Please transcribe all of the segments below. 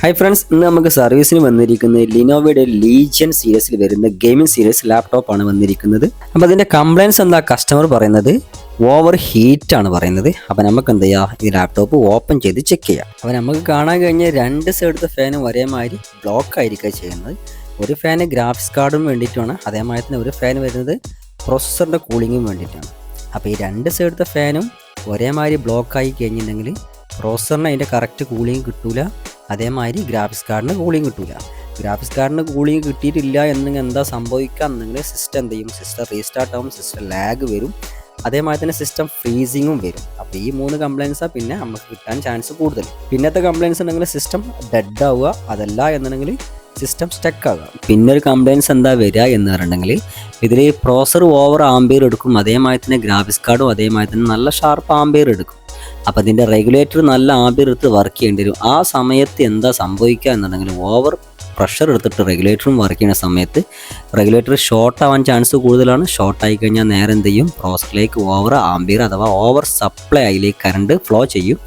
Hi friends, ഇന്ന് നമുക്ക് സർവീസിന് വന്നിരിക്കുന്നത് ലിനോവയുടെ ലീജിയൻ സീരീസിൽ വരുന്ന ഗെയിമിംഗ് സീരീസ് ലാപ്ടോപ്പാണ് വന്നിരിക്കുന്നത്. അപ്പോൾ അതിൻ്റെ കംപ്ലയിൻസ് എന്താ കസ്റ്റമർ പറയുന്നത്? ഓവർ ഹീറ്റ് ആണ് പറയുന്നത്. അപ്പോൾ നമുക്ക് എന്ത് ചെയ്യാം, ഈ ലാപ്ടോപ്പ് ഓപ്പൺ ചെയ്ത് ചെക്ക് ചെയ്യാം. അപ്പോൾ നമുക്ക് കാണാൻ കഴിഞ്ഞ രണ്ട് സൈഡത്തെ ഫാനും ഒരേമാതിരി ബ്ലോക്ക് ആയിരിക്കുക ചെയ്യുന്നത്. ഒരു ഫാന് ഗ്രാഫിക്സ് കാർഡിന് വേണ്ടിയിട്ടാണ്, അതേമാതിരി തന്നെ ഒരു ഫാൻ വരുന്നത് പ്രോസസ്സറിൻ്റെ കൂളിങ്ങിന് വേണ്ടിയിട്ടാണ്. അപ്പോൾ ഈ രണ്ട് സൈഡത്തെ ഫാനും ഒരേമാതിരി ബ്ലോക്ക് ആയി കഴിഞ്ഞിട്ടുണ്ടെങ്കിൽ പ്രോസസ്സറിന് അതിൻ്റെ കറക്റ്റ് കൂളിങ് കിട്ടൂല, അതേമാതിരി ഗ്രാഫിക്സ് കാർഡിന് കൂളിങ് കിട്ടൂല. ഗ്രാഫിക്സ് കാർഡിന് കൂളിങ് കിട്ടിയിട്ടില്ല എന്നെങ്കിൽ എന്താ സംഭവിക്കുക എന്നെങ്കിൽ സിസ്റ്റം എന്ത് ചെയ്യും, സിസ്റ്റം റീസ്റ്റാർട്ട് ആവും, സിസ്റ്റം ലാഗ് വരും, അതേമാതിരി തന്നെ സിസ്റ്റം ഫ്രീസിങ്ങും വരും. അപ്പോൾ ഈ മൂന്ന് കംപ്ലയിൻസാണ് പിന്നെ നമുക്ക് കിട്ടാൻ ചാൻസ് കൂടുതൽ. പിന്നത്തെ കംപ്ലയിൻസ് ഉണ്ടെങ്കിൽ സിസ്റ്റം ഡെഡ് ആവുക, അതല്ല എന്നുണ്ടെങ്കിൽ സിസ്റ്റം സ്റ്റക്ക് ആകുക. പിന്നെ ഒരു കംപ്ലയിൻസ് എന്താ വരിക എന്ന് പറഞ്ഞിട്ടുണ്ടെങ്കിൽ ഇതിൽ പ്രോസർ ഓവർ ആംബിയർ എടുക്കും, അതേമാതിരി തന്നെ ഗ്രാഫിക്സ് കാർഡും അതേമാതിരി തന്നെ നല്ല ഷാർപ്പ് ആംബിയർ എടുക്കും. അപ്പോൾ അതിൻ്റെ റെഗുലേറ്റർ നല്ല ആംബിയർ എടുത്ത് വർക്ക് ചെയ്യേണ്ടി വരും. ആ സമയത്ത് എന്താ സംഭവിക്കുക എന്നുണ്ടെങ്കിൽ ഓവർ പ്രഷർ എടുത്തിട്ട് റെഗുലേറ്ററും വർക്ക് ചെയ്യുന്ന സമയത്ത് റെഗുലേറ്റർ ഷോർട്ട് ആവാൻ ചാൻസ് കൂടുതലാണ്. ഷോർട്ട് ആയി കഴിഞ്ഞാൽ നേരെ എന്ത് ചെയ്യും, പ്രോസറിലേക്ക് ഓവർ ആംബിയർ അഥവാ ഓവർ സപ്ലൈ അതിലേക്ക് കറണ്ട് ഫ്ലോ ചെയ്യും.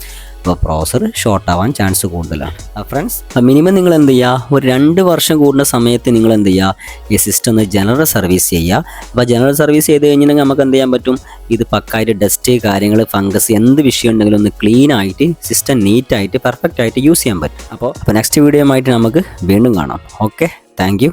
അപ്പോൾ പ്രോസർ ഷോർട്ട് ആവാൻ ചാൻസ് കൂടുതലാണ്. ഫ്രണ്ട്സ്, മിനിമം നിങ്ങൾ എന്ത് ചെയ്യുക, ഒരു 2 വർഷം കൂടുന്ന സമയത്ത് നിങ്ങൾ എന്ത് ചെയ്യുക, ഈ സിസ്റ്റം ഒന്ന് ജനറൽ സർവീസ് ചെയ്യുക. അപ്പോൾ ജനറൽ സർവീസ് ചെയ്ത് കഴിഞ്ഞിട്ടുണ്ടെങ്കിൽ നമുക്ക് എന്ത് ചെയ്യാൻ പറ്റും, ഇത് പക്കായിട്ട് ഡസ്റ്റ് കാര്യങ്ങൾ ഫംഗസ് എന്ത് വിഷയം ഉണ്ടെങ്കിലും ഒന്ന് ക്ലീൻ ആയിട്ട് സിസ്റ്റം നീറ്റായിട്ട് പെർഫെക്റ്റ് ആയിട്ട് യൂസ് ചെയ്യാൻ പറ്റും. അപ്പോൾ നെക്സ്റ്റ് വീഡിയോ ആയിട്ട് നമുക്ക് വീണ്ടും കാണാം. Okay, thank you.